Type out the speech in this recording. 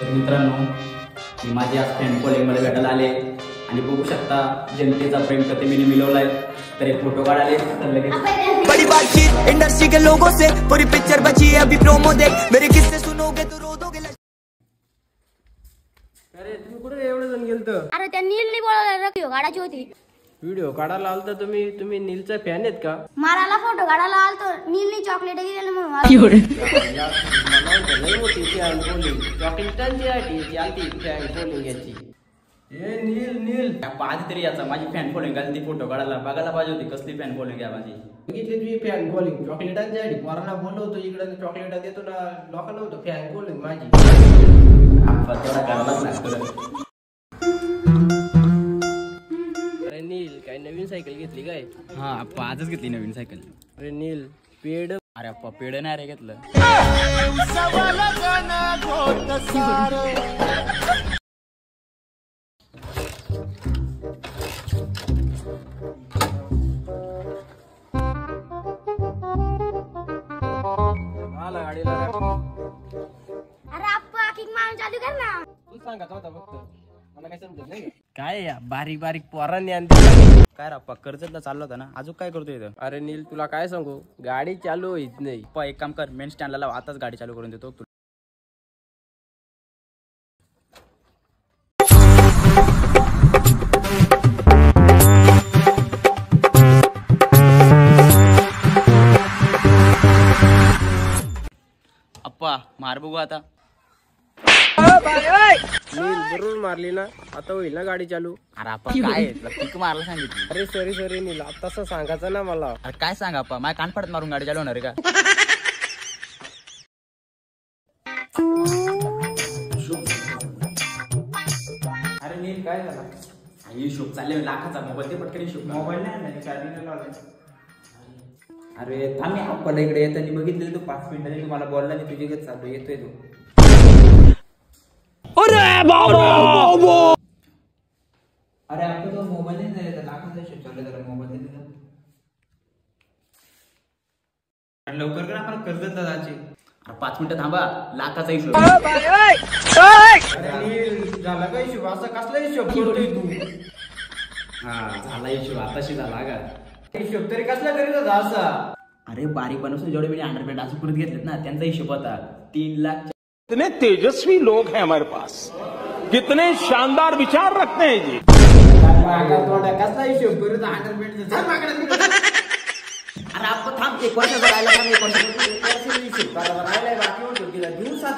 तर मित्रांनो, मी माझे आज फ्रेंड कॉलेज मध्ये भेटायला आले आणि बघू शकता जनतेचा प्रेम कधी मी मिळवलाय. तर एक फोटो काढाले तर लगेच बड़ी बातचीत इंडस्ट्री के लोगों से पूरी पिक्चर बची है अभी प्रोमो देख मेरे किस्से सुनोगे तो रो दोगे. अरे तुम्ही कुठे एवढे जण गेलत? अरे त्या नीलनी बोलायला गाडाची होती. व्हिडिओ काढायला आलता तुम्ही नीलचा फॅन आहेत का? मारायला फोटो काढायला आलतो. नीलनी चॉकलेट दिलेलं म्हणून नील आधी तरी याचा माझी फॅन फॉलोइंग आली ती फोटो काढायला बघायला पाहिजे होती. कसली फॅन फॉलोइंग आहे माझी. बघितली तुझी फॅन बॉलिंग चॉकलेटांची आधी पोरांना बोलवतो इकडे चॉकलेटा देतो ना लोकांना होतो फॅन बॉलिंग माझी. आपण तेवढा करायलाच लागतो. अरे नील काय नवीन सायकल घेतली काय? हा आप्पा आजच घेतली नवीन सायकल. अरे नील पेड. अरे आप्पा पेढ नाही रे घेतलं. आला गाडीला. अरे आप्पा किक मारून चालू कर ना. तू सांगा होता फक्त मला काय समजत नाही. काय या बारीक बारीक पोरांनी आणते काय रे आप्पा कर्जतला चाललो होता ना अजून काय करतोय इथं? अरे नील तुला काय सांगू गाडी चालू होईत नाही. आप्पा एक काम कर मेन स्टँडला लाव आताच गाडी चालू करून देतो. अप्पा मार बघू आता. नील बरोबर मारली ना आता होईल ना गाडी चालू. अरे आप्पा काय किक मारला सांगितली. अरे सॉरी नील तसं सांगायचं ना मला. अरे काय सांगा आप्पा माझ्या कानफाटात मारून गाडी चालू होणार आहे का? अरे नील काय झाला? हिशोब चालले लाखाचा मोबाईल ते पटकन हिशोब मोबाईल नाही चार्जिंग लावलाय. अरे थांब आप्पाला इकडे येताना बघितलेलं तू 5 मिनिटांनी तुम्हाला बोलला नाही तुझे घेत चालू येतोय तू. अरे आपण तो मोबाईल नाही दिला लाखाचा हिशोब चालू जरा मोबाईल दिला. लवकर कर आपण कर्जत दादाची. अरे 5 मिनिटं थांबा लाखाचा हिशोब. अरे नील झाला का हिशोब? असा कसला हिशोब करतोय तू? हा झाला हिशोब आताशी झाला का? हिशोब तरी कसला करीत होता असा? अरे बारीक बनवून जेवढे मी अंडरपॅन्ट असं परत घेतलेत ना त्यांचा हिशोब होता 3 लाख. कितने तेजस्वी लोग हैं हमारे पास, कितने शानदार विचार रखते हैं जी. कसला हिशोब करीत अंडरपेंट? अरे आपण थांब 1 वर्षाचा राहिला. 1 वर्ष हिशोब करायला राहिलाय बाकी होतो तिला दिवसात